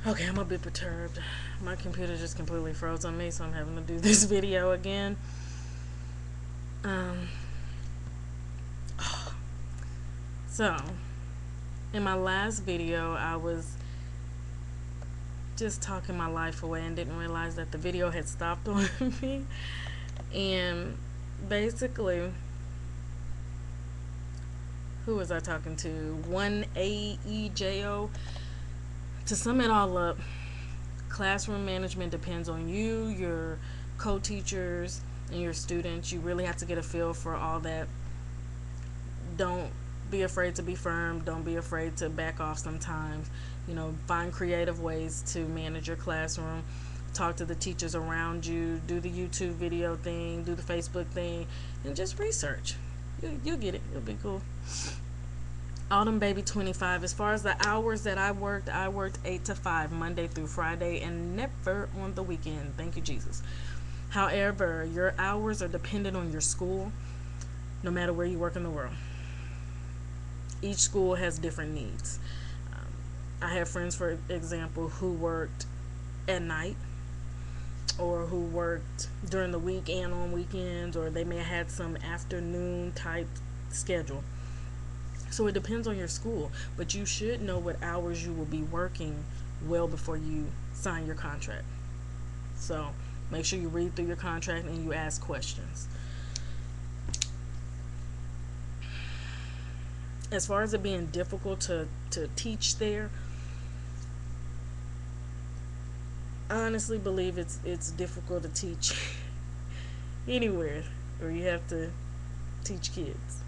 Okay, I'm a bit perturbed. My computer just completely froze on me, so I'm having to do this video again. Um, so, in my last video, I was just talking my life away and didn't realize that the video had stopped on me. And basically, who was I talking to? 1AEJO. To sum it all up, classroom management depends on you, your co-teachers, and your students. You really have to get a feel for all that. Don't be afraid to be firm. Don't be afraid to back off sometimes. Find creative ways to manage your classroom. Talk to the teachers around you. Do the YouTube video thing. Do the Facebook thing. And just research. You'll get it. It'll be cool. Autumn Baby 25. As far as the hours that I worked 8 to 5, Monday through Friday, and never on the weekend. Thank you, Jesus. However, your hours are dependent on your school, no matter where you work in the world. Each school has different needs. I have friends, for example, who worked at night, or who worked during the week and on weekends, or they may have had some afternoon type schedule. So it depends on your school, but you should know what hours you will be working well before you sign your contract. So make sure you read through your contract and you ask questions. As far as it being difficult to teach there, I honestly believe it's difficult to teach anywhere where you have to teach kids.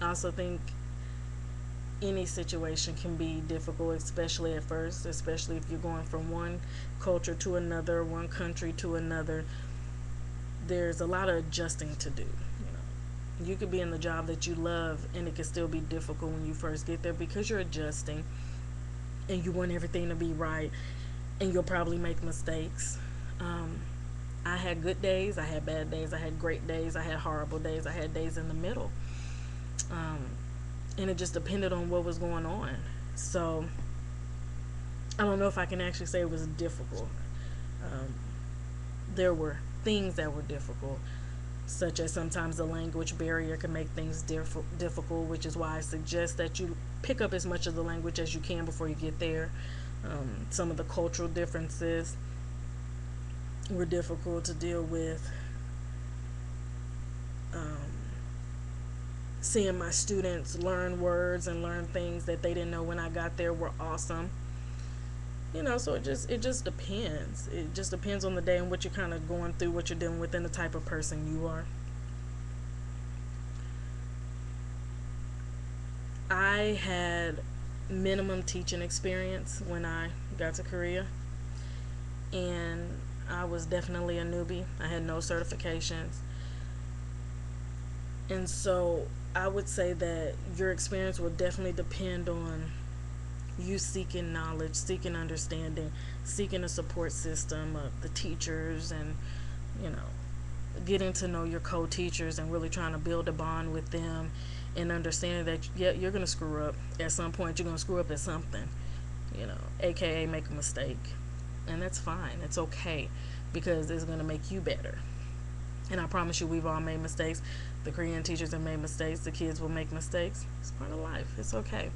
I also think any situation can be difficult, especially at first, especially if you're going from one culture to another, one country to another. There's a lot of adjusting to do. You could be in the job that you love, and it can still be difficult when you first get there because you're adjusting and you want everything to be right, and you'll probably make mistakes. I had good days, I had bad days, I had great days, I had horrible days, I had days in the middle. And it just depended on what was going on. So I don't know if I can actually say it was difficult. There were things that were difficult, such as sometimes the language barrier can make things difficult, which is why I suggest that you pick up as much of the language as you can before you get there. Some of the cultural differences were difficult to deal with. Seeing my students learn words and learn things that they didn't know when I got there were awesome. So it just depends. It just depends on the day and what you're kind of going through, what you're dealing with, and the type of person you are. I had minimum teaching experience when I got to Korea, and I was definitely a newbie. I had no certifications. And so I would say that your experience will definitely depend on you seeking knowledge, seeking understanding, seeking a support system of the teachers, and getting to know your co-teachers and really trying to build a bond with them, and understanding that you're going to screw up at some point. You're going to screw up at something, aka make a mistake, and that's fine. It's okay, because it's going to make you better. And I promise you, we've all made mistakes. The Korean teachers have made mistakes. The kids will make mistakes. It's part of life. It's okay.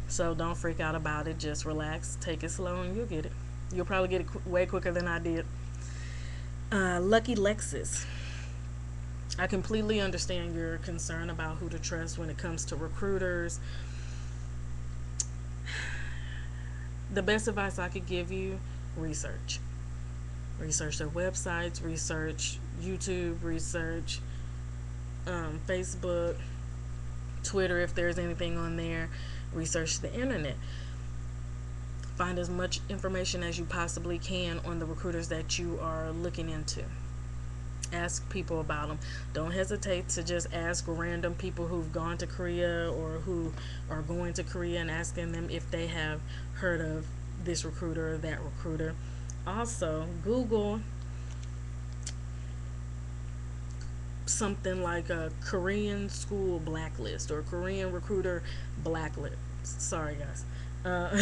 So don't freak out about it. Just relax. Take it slow, and you'll get it. You'll probably get it way quicker than I did. Lucky Lexus. I completely understand your concern about who to trust when it comes to recruiters. The best advice I could give you, research. Research their websites, research YouTube, research Facebook, Twitter if there's anything on there, research the internet. Find as much information as you possibly can on the recruiters that you are looking into. Ask people about them. Don't hesitate to just ask random people who've gone to Korea or who are going to Korea, and asking them if they have heard of this recruiter or that recruiter. Also, Google something like a Korean school blacklist or Korean recruiter blacklist. Sorry, guys. Uh,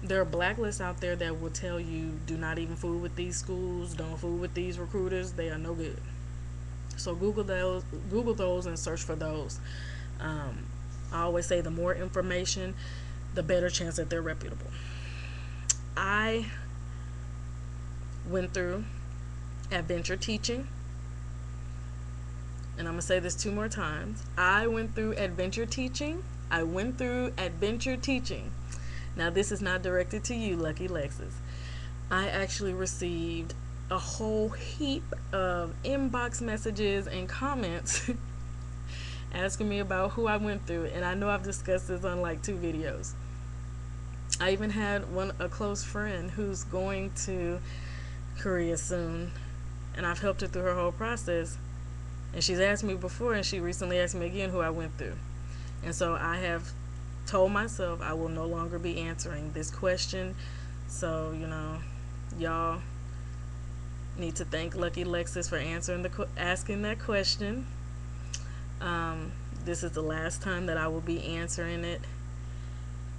there are blacklists out there that will tell you do not even fool with these schools, don't fool with these recruiters, they are no good. So Google those and search for those. Um, I always say the more information, the better chance that they're reputable. I went through adventure teaching, and I'm going to say this 2 more times. I went through adventure teaching. I went through adventure teaching. Now, this is not directed to you, Lucky Lexus. I actually received a whole heap of inbox messages and comments asking me about who I went through, and I know I've discussed this on like 2 videos. I even had a close friend who's going to Korea soon, and I've helped her through her whole process, and she's asked me before, and she recently asked me again who I went through. And so I have told myself I will no longer be answering this question. So, y'all need to thank Lucky Lexus for asking that question. This is the last time that I will be answering it.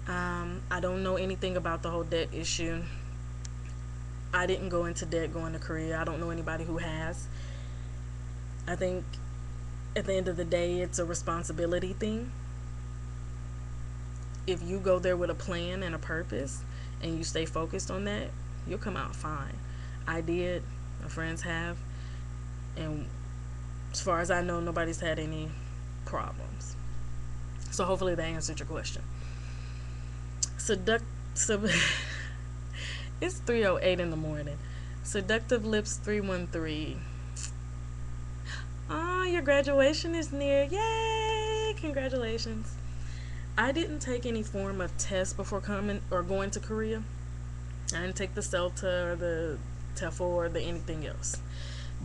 I don't know anything about the whole debt issue. I didn't go into debt going to Korea. I don't know anybody who has. I think at the end of the day, it's a responsibility thing. If you go there with a plan and a purpose and you stay focused on that, you'll come out fine. I did. My friends have. And as far as I know, nobody's had any problems. So hopefully that answered your question. It's 3:08 in the morning. Seductive Lips 313. Your graduation is near. Yay! Congratulations. I didn't take any form of test before coming or going to Korea. I didn't take the CELTA or the TEFL or the anything else.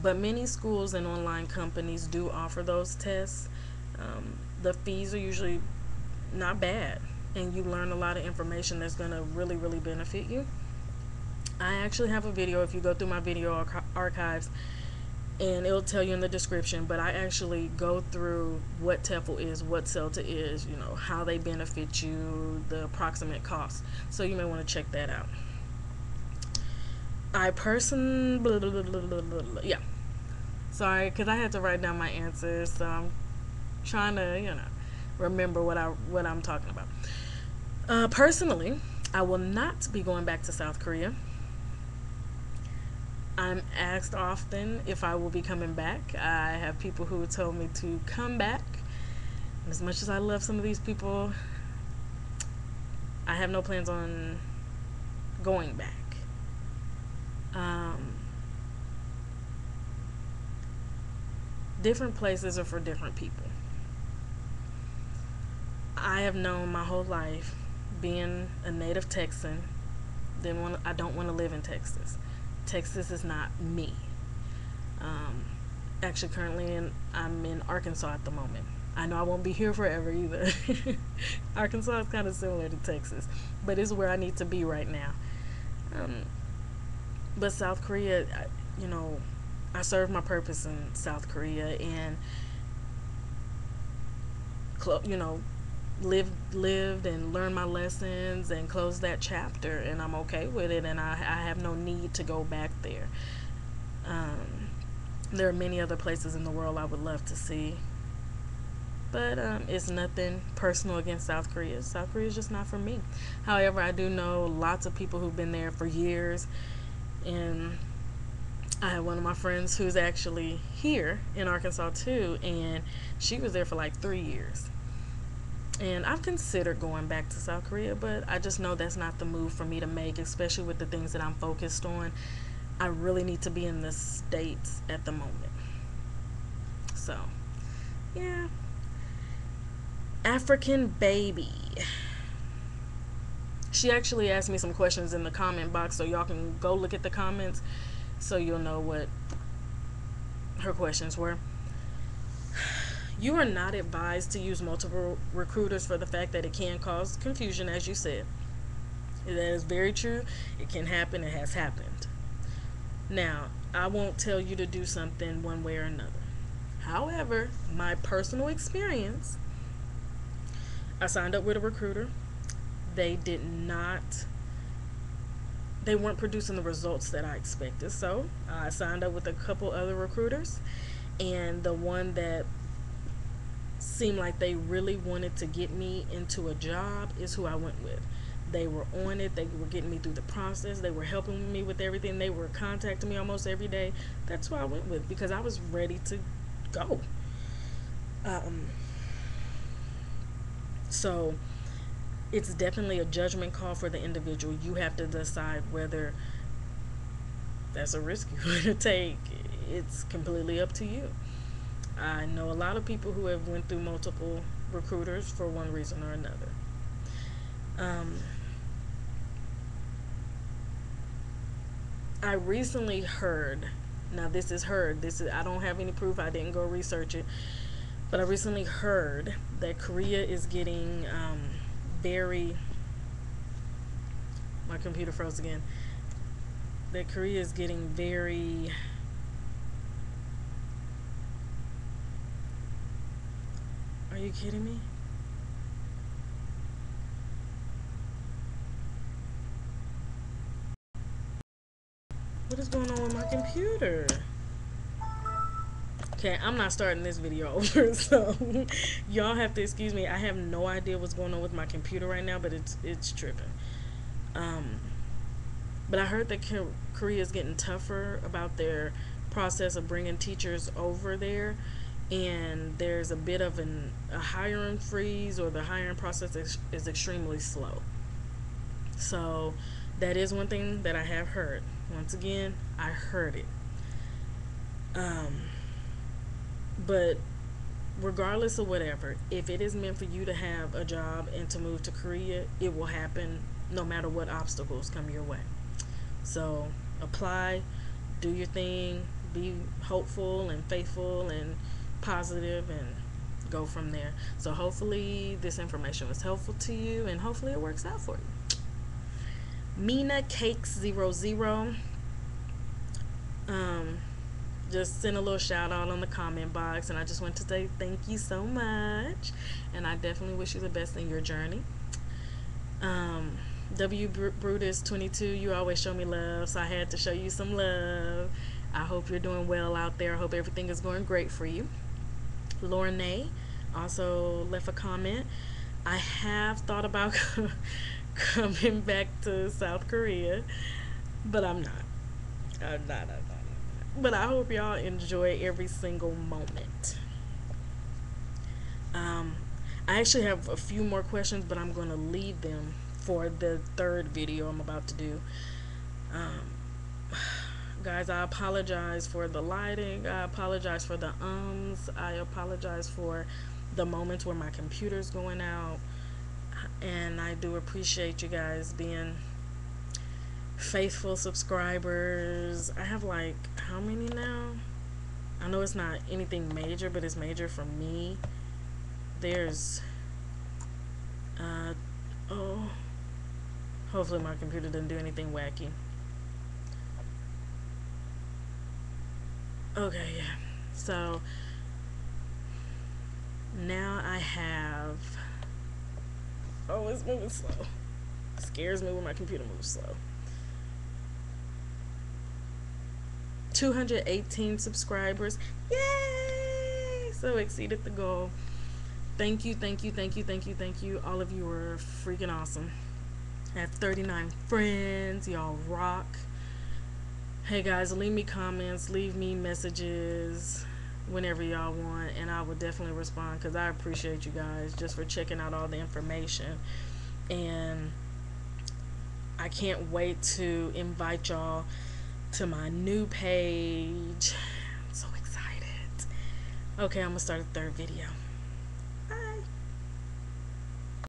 But many schools and online companies do offer those tests. The fees are usually not bad, and you learn a lot of information that's going to really, really benefit you. I actually have a video if you go through my video archives, and it'll tell you in the description, but I actually go through what TEFL is, what CELTA is, how they benefit you, the approximate cost. So you may want to check that out. Yeah. Sorry, because I had to write down my answers, so I'm trying to, remember what I'm talking about. Personally, I will not be going back to South Korea. I'm asked often if I will be coming back. I have people who told me to come back. And as much as I love some of these people, I have no plans on going back. Different places are for different people. I have known my whole life, being a native Texan, I don't want to live in Texas. Texas is not me. Actually, currently I'm in Arkansas at the moment. I know I won't be here forever either. Arkansas is kind of similar to Texas, but it's where I need to be right now. But South Korea, I served my purpose in South Korea, and lived and learned my lessons and closed that chapter, and I'm okay with it, and I have no need to go back there. There are many other places in the world I would love to see, but it's nothing personal against South Korea. South Korea is just not for me. However, I do know lots of people who've been there for years, and I have one of my friends who's actually here in Arkansas too, and she was there for like 3 years. And I've considered going back to South Korea, but I just know that's not the move for me to make, especially with the things that I'm focused on. I really need to be in the States at the moment. So, yeah. African Baby. She actually asked me some questions in the comment box, so y'all can go look at the comments so you'll know what her questions were. You are not advised to use multiple recruiters for the fact that it can cause confusion, as you said. That is very true. It can happen. It has happened. Now, I won't tell you to do something one way or another. However, my personal experience, I signed up with a recruiter. they weren't producing the results that I expected. So I signed up with a couple other recruiters, and the one that seemed like they really wanted to get me into a job is who I went with. They were on it. They were getting me through the process. They were helping me with everything. They were contacting me almost every day. That's who I went with, because I was ready to go. So it's definitely a judgment call for the individual. You have to decide whether that's a risk you want to take. It's completely up to you. I know a lot of people who have went through multiple recruiters for one reason or another. I recently heard, now this is I don't have any proof, I didn't go research it, but I recently heard that Korea is getting my computer froze again, that Korea is getting very Are you kidding me? What is going on with my computer? Okay, I'm not starting this video over, so y'all have to excuse me. I have no idea what's going on with my computer right now, but it's tripping. But I heard that Korea is getting tougher about their process of bringing teachers over there, and there's a bit of a hiring freeze, or the hiring process is extremely slow. So that is one thing that I have heard. Once again, I heard it. But regardless of whatever, if it is meant for you to have a job and to move to Korea, it will happen no matter what obstacles come your way. So apply, do your thing, be hopeful and faithful and positive, and go from there. So hopefully this information was helpful to you, and hopefully it works out for you. Mina Cakes 00 just sent a little shout out on the comment box, and I just want to say thank you so much, and I definitely wish you the best in your journey. W Brutus 22, you always show me love, so I had to show you some love. I hope you're doing well out there. I hope everything is going great for you. Lorne also left a comment. I have thought about coming back to South Korea, but I'm not. But I hope y'all enjoy every single moment. I actually have a few more questions, but I'm going to leave them for the third video I'm about to do. Guys, I apologize for the lighting. I apologize for the I apologize for the moments where my computer's going out. And I do appreciate you guys being faithful subscribers. I have like, how many now? I know it's not anything major, but it's major for me. There's hopefully my computer didn't do anything wacky. Okay, yeah. So now I have, it's moving slow. It scares me when my computer moves slow. 218 subscribers. Yay! So exceeded the goal. Thank you. All of you are freaking awesome. I have 39 friends. Y'all rock. Hey guys, leave me comments, leave me messages whenever y'all want, and I will definitely respond, because I appreciate you guys just for checking out all the information. And I can't wait to invite y'all to my new page. I'm so excited. Okay, I'm gonna start a third video.